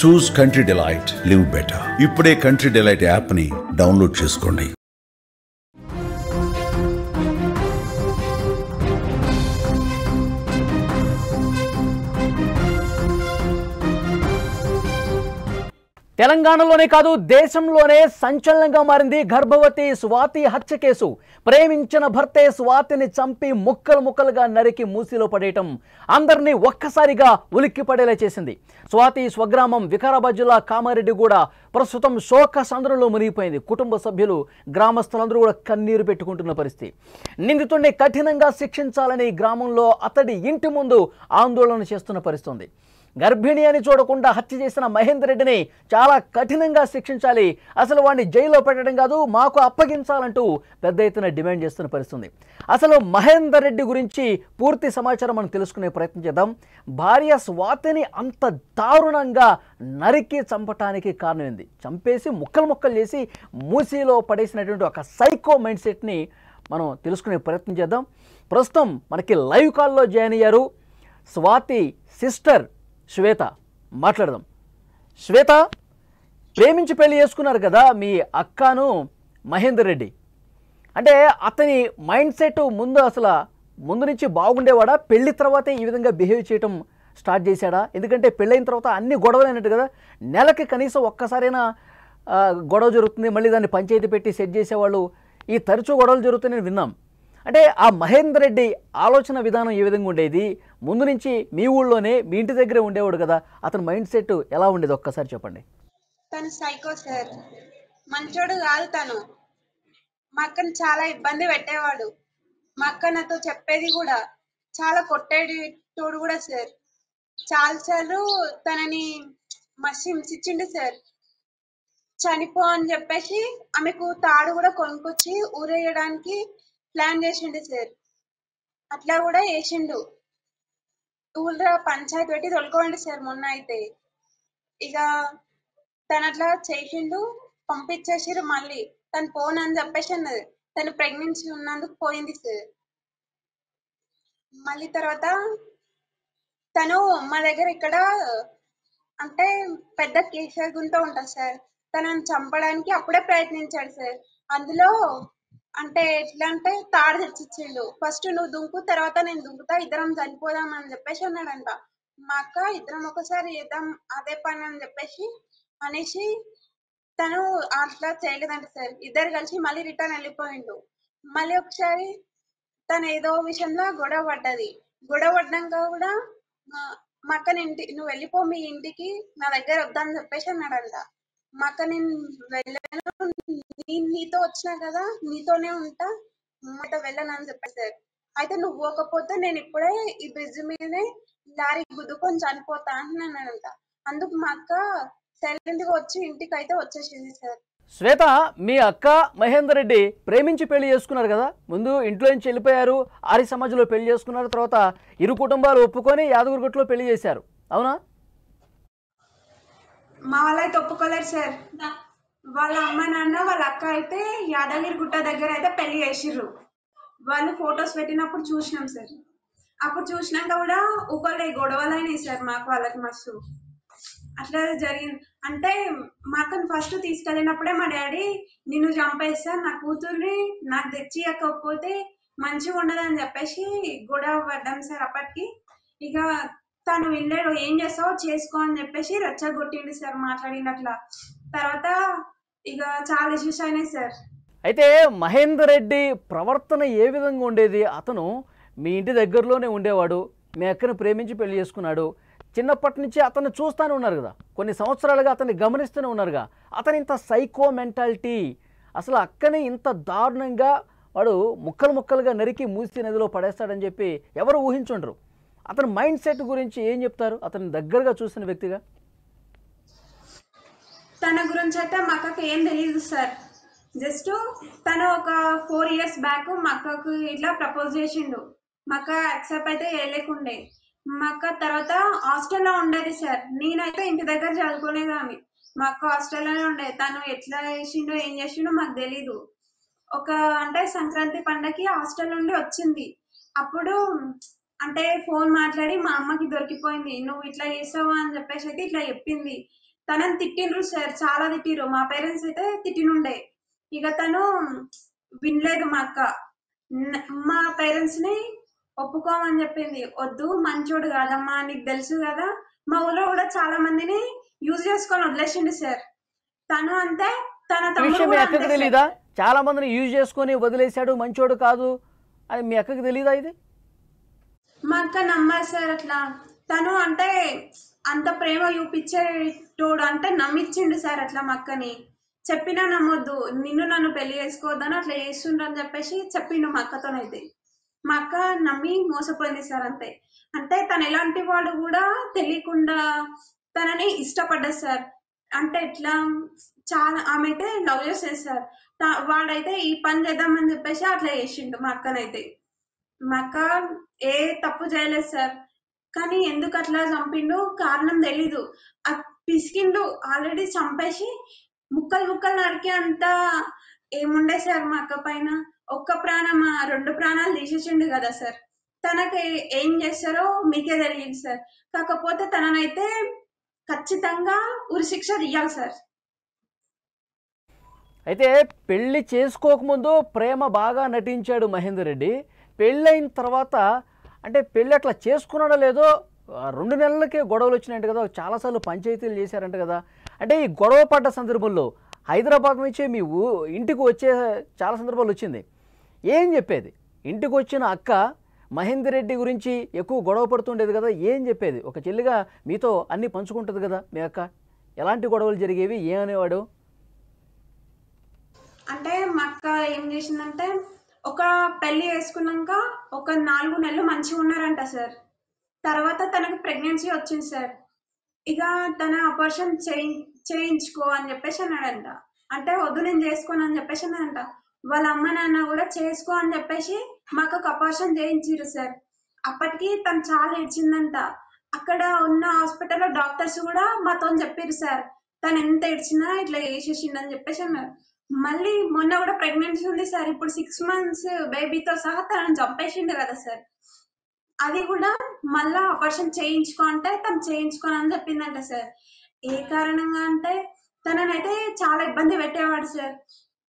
చూస్ country delight, live better. ఇప్పుడే country delight app ని download చేసుకోండి. తెలంగాణలోనే కాదు దేశంలోనే సంచలనంగా మారింది గర్భవతి స్వాతి హత్య కేసు. ప్రేమించిన భర్తే స్వాతిని చంపి ముక్కలు ముక్కలుగా నరికి మూసిలో పడేయటం అందరినీ ఒక్కసారిగా ఉలిక్కిపడేలా చేసింది. స్వాతి స్వగ్రామం వికారాబాద్ జిల్లా కామారెడ్డిగూడ ప్రస్తుతం శోక సంద్రంలో మునిగిపోయింది. కుటుంబ సభ్యులు, గ్రామస్తులందరూ కూడా కన్నీరు పెట్టుకుంటున్న పరిస్థితి. నిందితుడిని కఠినంగా శిక్షించాలని గ్రామంలో అతడి ఇంటి ముందు ఆందోళన చేస్తున్న పరిస్థితి ఉంది. గర్భిణి అని చూడకుండా హత్య చేసిన మహేందర్ రెడ్డిని చాలా కఠినంగా శిక్షించాలి, అసలు వాడిని జైల్లో పెట్టడం కాదు మాకు అప్పగించాలంటూ పెద్ద ఎత్తున డిమాండ్ చేస్తున్న పరిస్థితి. అసలు మహేందర్ రెడ్డి గురించి పూర్తి సమాచారం మనం తెలుసుకునే ప్రయత్నం చేద్దాం. భార్య స్వాతిని అంత దారుణంగా నరికి చంపటానికి కారణం ఏంది? చంపేసి ముక్కలు ముక్కలు చేసి మూసీలో పడేసినటువంటి ఒక సైకో మైండ్ సెట్ని మనం తెలుసుకునే ప్రయత్నం చేద్దాం. ప్రస్తుతం మనకి లైవ్ కాల్లో జాయిన్ అయ్యారు స్వాతి సిస్టర్ శ్వేత. మాట్లాడదాం. శ్వేత, ప్రేమించి పెళ్లి చేసుకున్నారు కదా మీ అక్కను మహేందర్ రెడ్డి. అంటే అతని మైండ్ సెట్ ముందు నుంచి బాగుండేవాడా? పెళ్లి తర్వాతే ఈ విధంగా బిహేవ్ చేయటం స్టార్ట్ చేశాడా? ఎందుకంటే పెళ్ళైన తర్వాత అన్ని గొడవలు అయినట్టు కదా, నెలకి కనీసం ఒక్కసారైనా గొడవ జరుగుతుంది, మళ్ళీ దాన్ని పంచాయతీ పెట్టి సెట్ చేసేవాళ్ళు, ఈ తరచూ గొడవలు జరుగుతున్నాయని విన్నాం. అంటే ఆ మహేందర్ రెడ్డి ఆలోచన విధానం ఏ విధంగా ఉండేది? ముందు నుంచి మీ ఊళ్ళోనే మీ ఇంటి దగ్గరే ఉండేవాడు కదా, అతని మైండ్ సెట్ ఎలా ఉండేది ఒక్కసారి చెప్పండి. తను సైకో సార్, మంచోడు కాదు. తను మా అక్కని చాలా ఇబ్బంది పెట్టేవాడు. మా అక్క నాతో చెప్పేది కూడా, చాలా కొట్టేది తోడు కూడా సార్. చాలాసార్లు తనని మస్తు హింసించిండు సార్. చనిపో అని చెప్పేసి ఆమెకు తాడు కూడా కొనుక్కొచ్చి ఊరేయడానికి ప్లాన్ చేసిండు సార్. అట్లా కూడా చేసిండు. ఊళ్ళో పంచాయతీ పెట్టి తొలుకోండి సార్. మొన్న అయితే ఇక తను అట్లా చేసిండు, పంపించేసిరు. మళ్ళీ తను పోనని చెప్పేసి అన్నది. తను ప్రెగ్నెన్సీ ఉన్నందుకు పోయింది సార్. మళ్ళీ తర్వాత తను మా దగ్గర ఇక్కడ అంటే పెద్ద కేసీఆర్ గుంట ఉంటుంది సార్. తనని చంపడానికి అప్పుడే ప్రయత్నించాడు సార్. అందులో అంటే ఎట్లా అంటే తాడు తెచ్చిచ్చిండు. ఫస్ట్ నువ్వు దుంకు, తర్వాత నేను దుంకుతా, ఇద్దరం చనిపోదాం అని చెప్పేసి అన్నాడంట. మా అక్క ఇద్దరం ఒకసారి చేద్దాం అదే పని అని చెప్పేసి అనేసి తను అట్లా చేయలేదంట సార్. ఇద్దరు కలిసి మళ్ళీ రిటర్న్ వెళ్ళిపోయిండు. మళ్ళీ ఒకసారి తను ఏదో విషయంలో గొడవ పడ్డది. గొడవ పడ్డాక కూడా మా అక్క నువ్వు వెళ్ళిపో మీ ఇంటికి, నా దగ్గర వద్దని చెప్పేసి అన్నాడంట. మా అక్క నేను వెళ్ళను, నీతో వచ్చినా కదా నీతోనే ఉంటా, మాట వెళ్ళను అని చెప్పేసారు. అయితే నువ్వు పోకపోతే నేను ఇప్పుడే ఈ బ్రిడ్జ్ మీదనే లారీ గుద్దుకొని చనిపోతా అని అన్నాడంట. అందుకు మా అక్క సైలెంట్ గా వచ్చి ఇంటికి అయితే వచ్చేసింది సార్. శ్వేత, మీ అక్క మహేందర్ రెడ్డి ప్రేమించి పెళ్లి చేసుకున్నారు కదా, ముందు ఇంట్లో నుంచి వెళ్ళిపోయారు, ఆర్య సమాజంలో పెళ్లి చేసుకున్నారు, తర్వాత ఇరు కుటుంబాలు ఒప్పుకొని యాదగిరిగుట్టలో పెళ్లి చేశారు, అవునా? మా వాళ్ళైతే ఒప్పుకోలేరు సార్. వాళ్ళ అమ్మ నాన్న వాళ్ళ అక్క అయితే యాదగిరిగుట్ట దగ్గర అయితే పెళ్లి చేసిర్రు. వాళ్ళు ఫొటోస్ పెట్టినప్పుడు చూసినాం సార్. అప్పుడు చూసినాక కూడా ఊకోలే, గొడవలైనాయి సార్ మాకు వాళ్ళకి మస్తు. అట్లా జరిగింది. అంటే మా అక్కని ఫస్ట్ తీసుకెళ్ళినప్పుడే మా డాడీ నిన్ను చంపేస్తా, నా కూతుర్ని నాకు తెచ్చి ఇవ్వకపోతే మంచిగా ఉండదని చెప్పేసి గొడవ పడ్డాం సార్. అప్పటికి ఇక తను వెళ్ళాడు, ఏం చేస్తావో చేసుకో అని చెప్పేసి రెచ్చగొట్టిండు సార్, మాట్లాడినట్లా. తర్వాత ఇక చాలా ఇష్యూస్ అయినాయి సార్. అయితే మహేందర్ రెడ్డి ప్రవర్తన ఏ విధంగా ఉండేది? అతను మీ ఇంటి దగ్గరలోనే ఉండేవాడు, మీ అక్కను ప్రేమించి పెళ్లి చేసుకున్నాడు, చిన్నప్పటి నుంచి అతన్ని చూస్తూనే ఉన్నారు కదా, కొన్ని సంవత్సరాలుగా అతన్ని గమనిస్తూనే ఉన్నారుగా. అతను ఇంత సైకో మెంటాలిటీ, అసలు అక్కని ఇంత దారుణంగా వాడు ముక్కలు ముక్కలుగా నరికి మూసి నదిలో పడేస్తాడని చెప్పి ఎవరు ఊహించుండరు. అతని మైండ్ సెట్ గురించి ఏం చెప్తారు అతని దగ్గరగా చూసిన వ్యక్తిగా? తన గురించి అయితే మా అక్కకి ఏం తెలియదు సార్. జస్ట్ తను ఒక 4 years బ్యాక్ మా అక్కకు ఇట్లా ప్రపోజ్ చేసిండు. మా అక్క యాక్సెప్ట్ అయితే చేయలేకుండే. మా అక్క తర్వాత హాస్టల్లో ఉండేది సార్. నేనైతే ఇంటి దగ్గర చదువుకోలేదాన్ని, మా అక్క హాస్టల్లోనే ఉండేది. తను ఎట్లా చేసిండో ఏం చేసిండో మాకు తెలీదు. అంటే సంక్రాంతి పండగకి హాస్టల్ నుండి వచ్చింది. అప్పుడు అంటే ఫోన్ మాట్లాడి మా అమ్మకి దొరికిపోయింది. నువ్వు ఇట్లా చేసావా అని చెప్పేసి అయితే ఇట్లా చెప్పింది. తనని తిట్టిండ్రు సార్, చాలా తిట్టిర్రు. మా పేరెంట్స్ అయితే తిట్టినుండే. ఇక తను వినలేదు. మా అక్క మా పేరెంట్స్ ని ఒప్పుకోమని చెప్పింది. వద్దు, మంచోడు కాదమ్మా, నీకు తెలుసు కదా. మా ఊళ్ళో కూడా చాలా మందిని యూజ్ చేసుకొని వదిలేసిండు సార్. తను అంతే, తన ఈ తమ్ముడు విషయం మీ కూడా అక్కకి అంతే సార్. తెలీదా? చాలా మందిని యూజ్ చేసుకొని వదిలేశాడు, మంచోడు కాదు అని మీ అక్కకి తెలీదా ఇది? మా అక్క నమ్మారు సార్ అట్లా. తను అంటే అంత ప్రేమ చూపించేటోడు అంటే నమ్మిచ్చిండు సార్ అట్లా. మా అక్కని చెప్పినా నమ్మొద్దు, నిన్ను నన్ను పెళ్లి చేసుకోవద్దని అట్లా చేస్తుండ్రు అని చెప్పేసి చెప్పిండు మా అక్కతోనైతే. మా అక్క నమ్మి మోసపోయింది సార్ అంతే. అంటే తను ఎలాంటి వాడు కూడా తెలియకుండా తనని ఇష్టపడ్డది సార్. అంటే ఎట్లా, చాలా ఆమె అయితే లవ్ చేసేది సార్. వాడైతే ఈ పని చేద్దామని చెప్పేసి అట్లా చేసిండు మా అక్కనైతే. మా అక్క ఏ తప్పు చేయలేదు సార్, కానీ ఎందుకు అట్లా చంపిండు కారణం తెలీదు. పిసికిండు, ఆల్రెడీ చంపేసి ముక్కలు ముక్కలు నరికి అంత ఏముండే సార్ మా అక్క పైన. ఒక్క ప్రాణం, 2 ప్రాణాలు తీసేసిండు కదా సార్. తనకి ఏం చేస్తారో మీకే తెలియదు సార్. కాకపోతే తననైతే ఖచ్చితంగా ఉరిశిక్ష తీయాలి సార్. అయితే పెళ్లి చేసుకోకముందు ప్రేమ బాగా నటించాడు మహేందర్ రెడ్డి. పెళ్ళైన తర్వాత అంటే పెళ్ళి అట్లా చేసుకున్నాడో లేదో 2 నెలలకే గొడవలు వచ్చినాయంట కదా, చాలాసార్లు పంచాయతీలు చేశారంట కదా. అంటే ఈ గొడవ పడ్డ సందర్భంలో హైదరాబాద్ నుంచే మీ ఇంటికి వచ్చే చాలా సందర్భాలు వచ్చింది. ఏం చెప్పేది? ఇంటికి వచ్చిన అక్క మహేందర్ రెడ్డి గురించి ఎక్కువ గొడవ పడుతుండేది కదా, ఏం చెప్పేది? ఒక చెల్లిగా మీతో అన్నీ పంచుకుంటుంది కదా మీ అక్క. ఎలాంటి గొడవలు జరిగేవి, ఏమనేవాడు? అంటే మా అక్క ఏం చేసిందంటే, ఒక పెళ్లి చేసుకున్నాక ఒక 4 నెలలు మంచిగా ఉన్నారంట సార్. తర్వాత తనకు ప్రెగ్నెన్సీ వచ్చింది సార్. ఇక తన ఆపరేషన్ చేయించుకో అని చెప్పేసి అన్నాడంట. అంటే వద్దు నేను చేసుకోను అని చెప్పేసి అన్నాడంట. వాళ్ళ అమ్మ నాన్న కూడా చేసుకో అని చెప్పేసి మాకు ఒక ఆపరేషన్ చేయించారు సార్. అప్పటికి తను చాలా ఏడ్చిందంట. అక్కడ ఉన్న హాస్పిటల్లో డాక్టర్స్ కూడా మాతో చెప్పారు సార్, తను ఎంత ఏడ్చినా ఇట్లా చేసేసిండని చెప్పేసి అన్నారు. మళ్ళీ మొన్న కూడా ప్రెగ్నెన్సీ ఉంది సార్. ఇప్పుడు 6 months బేబీతో సహా తనని చంపేసిండు కదా సార్. అది కూడా మళ్ళా ఆపరేషన్ చేయించుకో అంటే తను చేయించుకోనని చెప్పిందంట సార్. ఏ కారణంగా అంటే తననైతే చాలా ఇబ్బంది పెట్టేవాడు సార్.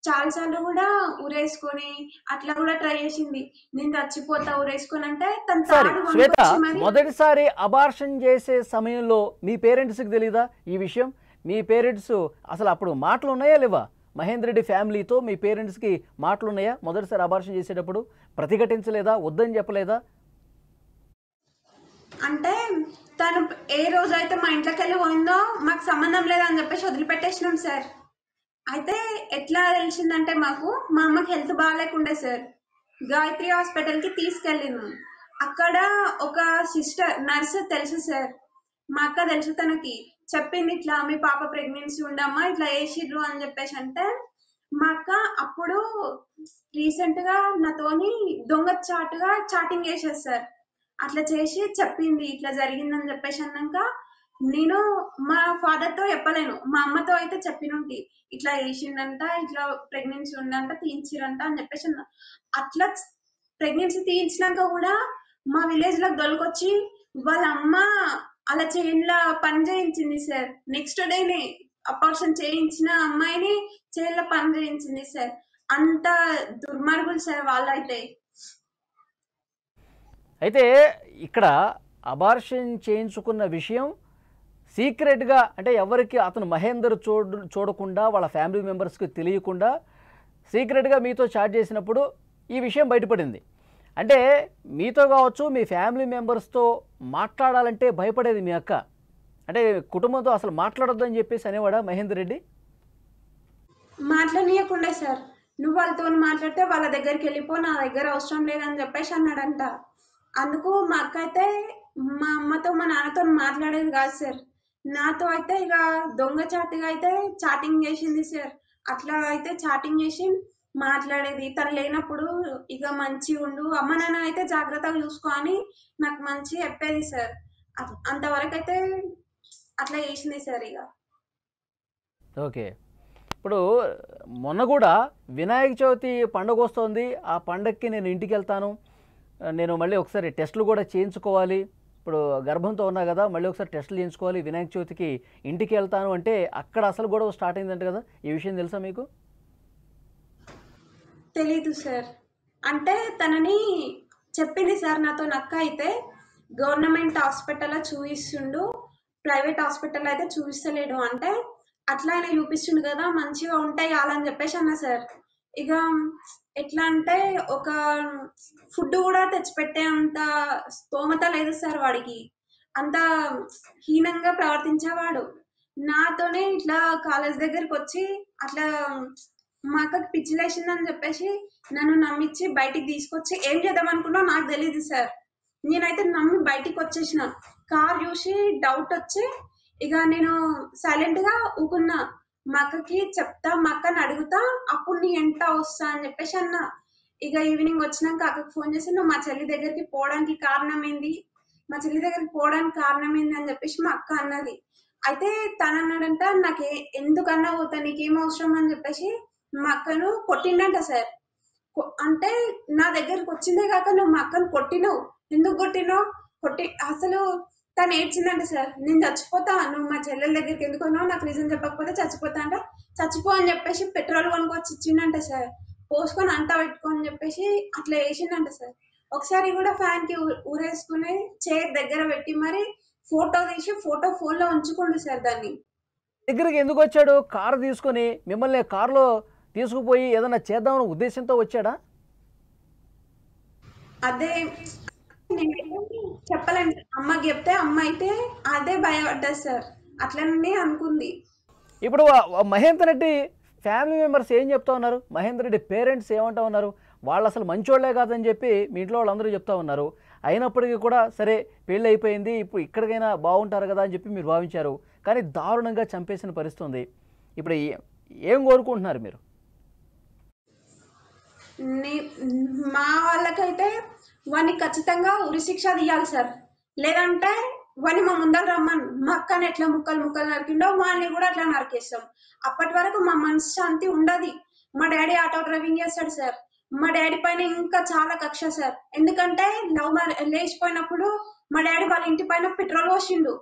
చాలా సార్లు కూడా ఊరేసుకొని అట్లా కూడా ట్రై చేసింది. నేను చచ్చిపోతా ఊరేసుకొని అంటే తను సరే తాడు శ్వేత, కొనుక్కొచ్చి మరి మొదటిసారి అబార్షన్ చేసే సమయంలో మీ పేరెంట్స్కి తెలీదా ఈ విషయం? మీ పేరెంట్స్ అసలు అప్పుడు మాటలు ఉన్నాయా లేవా? మహేందర్ రెడ్డి ఫ్యామిలీతో మీ పేరెంట్స్కి మాటలు ఉన్నాయా? మొదటిసారి అబార్షన్ చేసేటప్పుడు ప్రతిఘటించలేదా, వద్దని చెప్పలేదా? అంటే తను ఏ రోజైతే మా ఇంట్లోకి వెళ్ళి పోయిందో మాకు సంబంధం లేదని చెప్పేసి వదిలిపెట్టేసినాం సార్. అయితే ఎట్లా తెలిసిందంటే, మాకు మా అమ్మకి హెల్త్ బాగాలేకుండే సార్. గాయత్రి హాస్పిటల్కి తీసుకెళ్ళినాం. అక్కడ ఒక సిస్టర్ నర్స్ తెలుసు సార్, మా అక్క తెలుసు తనకి. చెప్పింది ఇట్లా మీ పాప ప్రెగ్నెన్సీ ఉండమ్మా ఇట్లా వేసిర్రు అని చెప్పేసి అంటే, మా అక్క అప్పుడు రీసెంట్ గా నాతోని దొంగ చాటుగా చాటింగ్ చేసేది సార్. అట్లా చేసి చెప్పింది ఇట్లా జరిగిందని చెప్పేసి అన్నాక, నేను మా ఫాదర్ తో చెప్పలేను, మా అమ్మతో అయితే చెప్పినుంటి. ఇట్లా చేసిండంట, ఇట్లా ప్రెగ్నెన్సీ ఉండంట, తీయించిరంట అని చెప్పేసి అన్నా. అట్లా ప్రెగ్నెన్సీ తీయించినాక కూడా మా విలేజ్ లో దొరికొచ్చి వాళ్ళ అమ్మ అలా చేన్ల పని చేయించింది సార్. నెక్స్ట్ డేనే అపార్షన్ చేయించిన అమ్మాయిని చేన్ల పని చేయించింది సార్. అంత దుర్మార్గులు సార్ వాళ్ళైతే. అయితే ఇక్కడ అబార్షన్ చేయించుకున్న విషయం సీక్రెట్గా, అంటే ఎవరికి అతను మహేందర్ చూడకుండా వాళ్ళ ఫ్యామిలీ మెంబర్స్కి తెలియకుండా సీక్రెట్గా మీతో చాట్ చేసినప్పుడు ఈ విషయం బయటపడింది. అంటే మీతో కావచ్చు, మీ ఫ్యామిలీ మెంబర్స్తో మాట్లాడాలంటే భయపడేది మీ అక్క. అంటే కుటుంబంతో అసలు మాట్లాడొద్దని చెప్పేసి అనేవాడా మహేందర్ రెడ్డి? మాట్లాడనీయకుండా సార్, నువ్వు వాళ్ళతో మాట్లాడితే వాళ్ళ దగ్గరికి వెళ్ళిపో, నా దగ్గర అవసరం లేదని చెప్పేసి అన్నాడంట. అందుకు మా అక్క అయితే మా అమ్మతో మా నాన్నతో మాట్లాడేది కాదు సార్. నాతో అయితే ఇక దొంగ చాటుగా అయితే చాటింగ్ చేసింది సార్. అట్లా అయితే చాటింగ్ చేసి మాట్లాడేది. తను లేనప్పుడు ఇక మంచి ఉండు, అమ్మ నాన్న అయితే జాగ్రత్తగా చూసుకో అని నాకు మంచి చెప్పేది సార్. అంతవరకు అయితే అట్లా చేసింది సార్. ఇక ఓకే, ఇప్పుడు మొన్న కూడా వినాయక చవితి పండుగ వస్తుంది, ఆ పండగకి నేను ఇంటికి వెళ్తాను, నేను మళ్ళీ ఒకసారి టెస్టులు కూడా చేయించుకోవాలి, ఇప్పుడు గర్భంతో ఉన్నా కదా, మళ్ళీ ఒకసారి టెస్టులు చేయించుకోవాలి, వినాయక చవితికి ఇంటికి వెళ్తాను అంటే అక్కడ అసలు గొడవ స్టార్ట్ అయిందంట కదా, ఈ విషయం తెలుసా మీకు? తెలీదు సార్. అంటే తనని చెప్పింది సార్ నాతో నక్క అయితే గవర్నమెంట్ హాస్పిటల్లో చూయిస్తుండు, ప్రైవేట్ హాస్పిటల్ అయితే చూపిస్తలేడు అంటే అట్లా ఆయన చూపిస్తుండు కదా మంచిగా ఉంటాయి కావాలని చెప్పేసి అన్నా సార్. ఇక ఎట్లా అంటే ఒక ఫుడ్ కూడా తెచ్చిపెట్టే అంత స్తోమత లేదు సార్ వాడికి. అంత హీనంగా ప్రవర్తించేవాడు. నాతోనే ఇట్లా కాలేజ్ దగ్గరికి వచ్చి అట్లా మా అక్కకి పిచ్చి లేచిందని చెప్పేసి నన్ను నమ్మించి బయటికి తీసుకొచ్చి ఏం చేద్దాం అనుకున్నా నాకు తెలియదు సార్. నేనైతే నమ్మి బయటికి వచ్చేసిన. కార్ చూసి డౌట్ వచ్చి ఇక నేను సైలెంట్ గా ఊకున్నా. మా అక్కకి చెప్తా, మా అక్కని అడుగుతా, అప్పుడు నీ ఎంట వస్తా అని చెప్పేసి అన్నా. ఇక ఈవినింగ్ వచ్చినాక అక్కకి ఫోన్ చేసి నువ్వు మా చెల్లి దగ్గరికి పోవడానికి కారణం ఏంది, మా చెల్లి దగ్గరికి పోవడానికి కారణం ఏంది అని చెప్పేసి మా అక్క అన్నది. అయితే తను అన్నాడంట నాకు ఎందుకన్నా పోతా నీకేం అవసరం అని చెప్పేసి మా అక్కను కొట్టిండంట సార్. అంటే నా దగ్గరికి వచ్చిందే కాక నువ్వు మా అక్కను కొట్టినావు, ఎందుకు కొట్టినావు, కొట్టి అసలు తను ఏడ్చిందంట సార్. నేను చచ్చిపోతా, నువ్వు మా చెల్లెల దగ్గరికి ఎందుకు ఉన్నావు, నాకు రీజన్ చెప్పకపోతే చచ్చిపోతా అంట. చచ్చిపో అని చెప్పేసి పెట్రోల్ కొనుక్కొచ్చి ఇచ్చిండంట సార్. పోసుకొని అంతా పెట్టుకొని చెప్పేసి అట్లా వేసిండంట సార్. ఒకసారి కూడా ఫ్యాన్ కి ఊరేసుకుని చైర్ దగ్గర పెట్టి మరి ఫోటో తీసి ఫోటో ఫోన్ లో ఉంచుకోండి సార్ దాన్ని. దగ్గరికి ఎందుకు వచ్చాడు? కారు తీసుకొని మిమ్మల్ని కారులో తీసుకుపోయి ఏదైనా చేద్దామన్న ఉద్దేశంతో వచ్చాడా? అదే నేనైతే చెప్పలేను. అమ్మకి చెప్తే అమ్మ అయితే అదే భయపడ్డది సార్. అట్లనే అనుకుంది. ఇప్పుడు మహేందర్ రెడ్డి ఫ్యామిలీ మెంబర్స్ ఏం చెప్తా ఉన్నారు? మహేందర్ రెడ్డి పేరెంట్స్ ఏమంటా ఉన్నారు? వాళ్ళు అసలు మంచోళ్లే కాదని చెప్పి మీ ఇంట్లో వాళ్ళందరూ చెప్తా ఉన్నారు. అయినప్పటికీ కూడా సరే పెళ్ళి అయిపోయింది, ఇప్పుడు ఇక్కడికైనా బాగుంటారు కదా అని చెప్పి మీరు భావించారు, కానీ దారుణంగా చంపేసిన పరిస్థితి ఉంది. ఇప్పుడు ఏం కోరుకుంటున్నారు మీరు? మా వాళ్ళకైతే వాడిని ఖచ్చితంగా ఉరి శిక్ష తీయాలి సార్. లేదంటే వాడిని మా ముందర రమ్మని, మా అక్కని ఎట్లా ముక్కలు ముక్కలు నరికిండో వాళ్ళని కూడా అట్లా నరికేస్తాం. అప్పటి వరకు మా మనశ్శాంతి ఉండదు. మా డాడీ ఆటో డ్రైవింగ్ చేస్తాడు సార్. మా డాడీ పైన ఇంకా చాలా కక్ష సార్. ఎందుకంటే లవ్ మ్యారేజ్ లేచిపోయినప్పుడు మా డాడీ వాళ్ళ ఇంటి పైన పెట్రోల్ పోసిండు.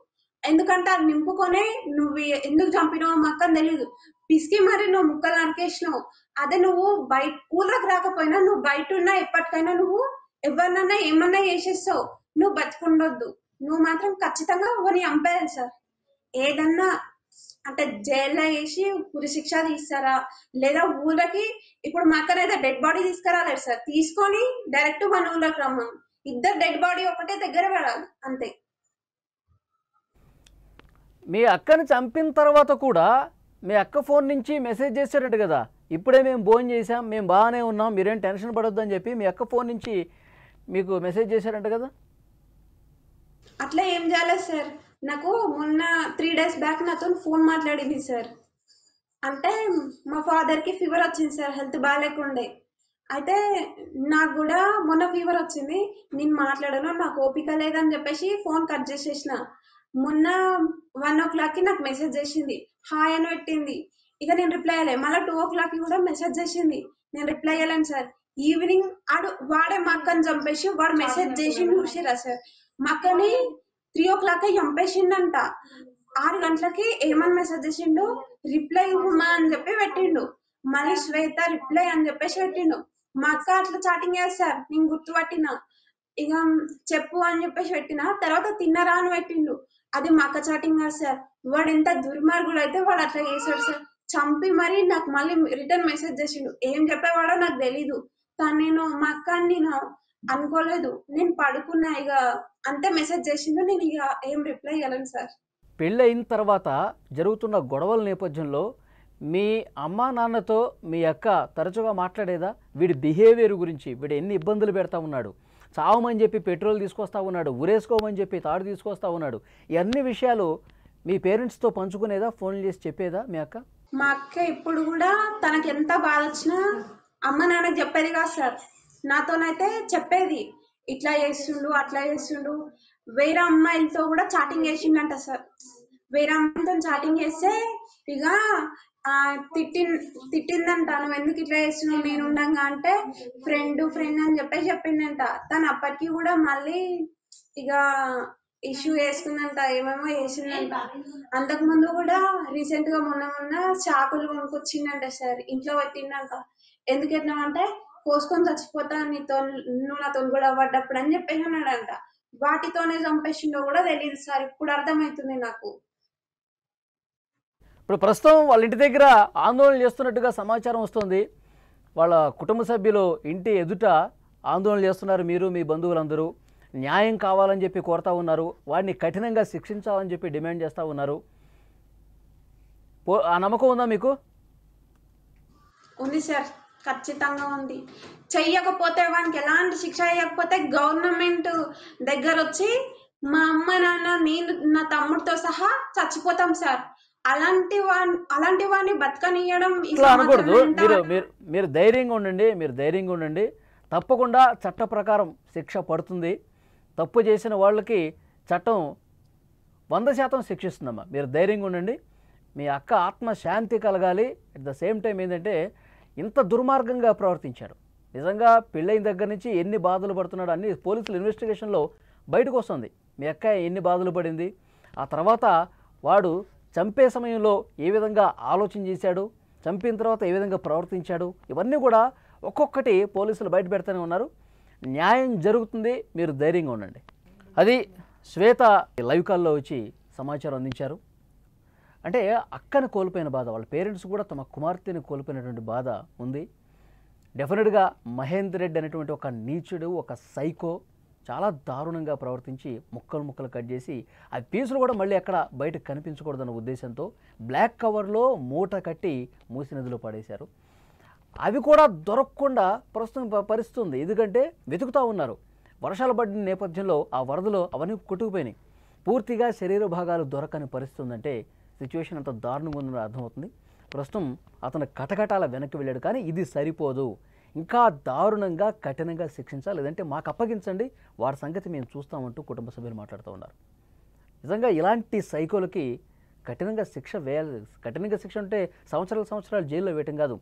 ఎందుకంటే అది నింపుకొని నువ్వు ఎందుకు చంపినావు మా అక్కని తెలీదు, పిసికి మరి నువ్వు ముక్కలు నరికేసినావు. అదే నువ్వు బయట ఊళ్ళకి రాకపోయినా నువ్వు బయట ఉన్నా ఎప్పటికైనా నువ్వు ఎవరినన్నా ఏమన్నా చేసేస్తావు, నువ్వు బతికుండొద్దు. నువ్వు మాత్రం ఖచ్చితంగా ఎవరిని చంపేయాలి సార్. ఏదన్నా అంటే జైల్లో వేసి ఉరి శిక్ష తీస్తారా, లేదా ఊళ్ళకి ఇప్పుడు మా అక్కనైతే డెడ్ బాడీ తీసుకురాలేదు సార్. తీసుకొని డైరెక్ట్ మన ఊళ్ళకి రమ్మను. ఇద్దరు డెడ్ బాడీ ఒకటే దగ్గర పడాలి అంతే. మీ అక్కని చంపిన తర్వాత కూడా మీ అక్క ఫోన్ నుంచి మెసేజ్ చేశారట కదా, ఇప్పుడే మేము భోజనం చేసాం, మేము బాగానే ఉన్నాం, మీరేం టెన్షన్ పడొద్దు అని చెప్పి మీ అక్క ఫోన్ నుంచి మీకు మెసేజ్ చేశారంట కదా? అట్లా ఏం చేయలేదు సార్. నాకు మొన్న 3 days బ్యాక్ నాతో ఫోన్ మాట్లాడింది సార్. అంటే మా ఫాదర్ కి ఫీవర్ వచ్చింది సార్, హెల్త్ బాగాలేకుండే. అయితే నాకు కూడా మొన్న ఫీవర్ వచ్చింది, నేను మాట్లాడను, నాకు ఓపిక లేదని చెప్పేసి ఫోన్ కట్ చేసేసిన. మొన్న 1 o'clock కి నాకు మెసేజ్ చేసింది, హాయ్ అని పెట్టింది. ఇక నేను రిప్లై అయ్యలే. మళ్ళీ 2 o'clock కి కూడా మెసేజ్ చేసింది, నేను రిప్లై అయ్యలేను సార్. ఈవినింగ్ వాడే మా అక్కని చంపేసి వాడు మెసేజ్ చేసి చూసిరా సార్. మా అక్కని 3 o'clock చంపేసిండంట. 6 గంటలకి ఏమని మెసేజ్ చేసిండు, రిప్లై ఇవ్వమా అని చెప్పి పెట్టిండు. మళ్ళీ శ్వేత రిప్లై అని చెప్పేసి పెట్టిండు. మా అక్క అట్లా చాటింగ్ చేస్తారు, నేను గుర్తుపట్టిన. ఇక చెప్పు అని చెప్పేసి పెట్టిన. తర్వాత తిన్నరా అని పెట్టిండు, అది మా అక్క చాటింగ్ కాదు సార్. వాడు ఎంత దుర్మార్గుడు అయితే వాడు అట్లా చేశాడు సార్. చంపి మరి నాకు మళ్ళీ రిటర్న్ మెసేజ్ చేసిండు. ఏం చెప్పేవాడో నాకు తెలీదు. కానీ నేను మా అక్క అని నేను అనుకోలేదు. నేను పడుకున్నా, ఇక అంతే మెసేజ్ చేసిండు. నేను ఇక ఏం రిప్లై ఇవ్వలేను సార్. పెళ్ళి అయిన తర్వాత జరుగుతున్న గొడవల నేపథ్యంలో మీ అమ్మా నాన్నతో మీ అక్క తరచుగా మాట్లాడేదా? వీడి బిహేవియర్ గురించి, వీడు ఎన్ని ఇబ్బందులు పెడతా ఉన్నాడు, చావమని చెప్పి పెట్రోల్ తీసుకొస్తా ఉన్నాడు, ఉరేసుకోమని చెప్పి తాడు తీసుకొస్తా ఉన్నాడు, ఇవన్నీ విషయాలు మీ పేరెంట్స్తో పంచుకునేదా? ఫోన్లు చేసి చెప్పేదా మీ అక్క? మా అక్క ఇప్పుడు కూడా తనకి ఎంత బాధ వచ్చినా అమ్మ నాన్నకి చెప్పేది కాదు సార్. నాతోనైతే చెప్పేది, ఇట్లా చేస్తుండు అట్లా చేస్తుండు. వేరే అమ్మాయిలతో కూడా చాటింగ్ చేసిండంట సార్. వేరే అమ్మాయిలతో చాటింగ్ చేస్తే ఇక తిట్టిందంట, నువ్వు ఎందుకు ఇట్లా చేస్తున్నావు నేను ఉండగా అంటే, ఫ్రెండ్ ఫ్రెండ్ అని చెప్పేసి చెప్పిందంట. తను అప్పటికి కూడా మళ్ళీ ఇక ఇష్యూ వేసుకుందంట, ఏమేమో వేసిందంట. అంతకు ముందు కూడా రీసెంట్ గా మొన్న చాకులు కొనుక్కొచ్చిందంట సార్, ఇంట్లో పెట్టిందంట. ఎందుకు ఎట్లా కోసుకొని చచ్చిపోతా నువ్వు నాతో కూడా పడ్డప్పుడు అని చెప్పేసి అన్నాడంట. వాటితోనే చంపేసిండో కూడా తెలియదు సార్, ఇప్పుడు అర్థమవుతుంది నాకు. ఇప్పుడు ప్రస్తుతం వాళ్ళ ఇంటి దగ్గర ఆందోళన చేస్తున్నట్టుగా సమాచారం వస్తుంది. వాళ్ళ కుటుంబ సభ్యులు ఇంటి ఎదుట ఆందోళన చేస్తున్నారు. మీరు మీ బంధువులందరూ న్యాయం కావాలని చెప్పి కోరుతా ఉన్నారు. వాడిని కఠినంగా శిక్షించాలని చెప్పి డిమాండ్ చేస్తూ ఉన్నారు. ఆ నమ్మకం ఉందా మీకు? ఉంది సార్, ఖచ్చితంగా ఉంది. చెయ్యకపోతే వానికి ఎలాంటి శిక్ష వేయకపోతే గవర్నమెంట్ దగ్గర వచ్చి మా అమ్మ నాన్న నేను నా తమ్ముడితో సహా చచ్చిపోతాం సార్. అలాంటి వాడిని బతకనియడం ఇట్లా అనకూడదు. మీరు ధైర్యంగా ఉండండి, మీరు ధైర్యంగా ఉండండి. తప్పకుండా చట్ట ప్రకారం శిక్ష పడుతుంది. తప్పు చేసిన వాళ్ళకి చట్టం 100% శిక్షిస్తుందమ్మా. మీరు ధైర్యంగా ఉండండి. మీ అక్క ఆత్మ శాంతి కలగాలి. అట్ ద సేమ్ టైం ఏంటంటే ఇంత దుర్మార్గంగా ప్రవర్తించాడు. నిజంగా పెళ్ళైన దగ్గర నుంచి ఎన్ని బాధలు పడుతున్నాడు అన్ని పోలీసుల ఇన్వెస్టిగేషన్లో బయటకు వస్తుంది. మీ అక్క ఎన్ని బాధలు పడింది, ఆ తర్వాత వాడు చంపే సమయంలో ఏ విధంగా ఆలోచన చేశాడు, చంపిన తర్వాత ఏ విధంగా ప్రవర్తించాడు, ఇవన్నీ కూడా ఒక్కొక్కటి పోలీసులు బయట పెడతానే ఉన్నారు. న్యాయం జరుగుతుంది, మీరు ధైర్యంగా ఉండండి. అది శ్వేత లైవ్ కాల్లో వచ్చి సమాచారం అందించారు. అంటే అక్కను కోల్పోయిన బాధ, వాళ్ళ పేరెంట్స్ కూడా తమ కుమార్తెని కోల్పోయినటువంటి బాధ ఉంది. డెఫినెట్గా మహేందర్ రెడ్డి అనేటువంటి ఒక నీచుడు, ఒక సైకో చాలా దారుణంగా ప్రవర్తించి ముక్కలు కట్ చేసి ఆ పీసులు కూడా మళ్ళీ అక్కడ బయటకు కనిపించకూడదన్న ఉద్దేశంతో బ్లాక్ కవర్లో మూట కట్టి మూసి నదిలో పడేశారు. అవి కూడా దొరకకుండా ప్రస్తుతం పరిస్థితుంది. ఎందుకంటే వెతుకుతూ ఉన్నారు. వర్షాలు పడిన నేపథ్యంలో ఆ వరదలో అవన్నీ కొట్టుకుపోయినాయి. పూర్తిగా శరీర భాగాలు దొరకని పరిస్థితి ఉందంటే సిచ్యువేషన్ అంత దారుణంగా ఉందని అర్థమవుతుంది. ప్రస్తుతం అతను కటకటాల వెనక్కి వెళ్ళాడు. కానీ ఇది సరిపోదు, ఇంకా దారుణంగా కఠినంగా శిక్షించాలి, లేదంటే మాకు అప్పగించండి, వారి సంగతి మేము చూస్తామంటూ కుటుంబ సభ్యులు మాట్లాడుతూ ఉన్నారు. నిజంగా ఇలాంటి సైకోలకి కఠినంగా శిక్ష వేయాలి. కఠినంగా శిక్ష అంటే సంవత్సరాలు జైల్లో వేయటం కాదు,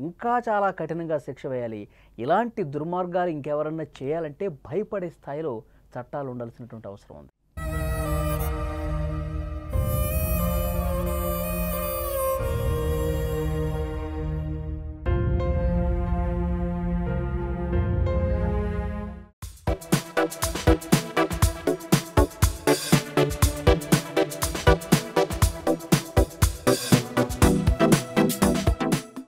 ఇంకా చాలా కఠినంగా శిక్ష వేయాలి. ఇలాంటి దుర్మార్గాలు ఇంకెవరన్నా చేయాలంటే భయపడే స్థాయిలో చట్టాలు ఉండాల్సినటువంటి అవసరం ఉంది.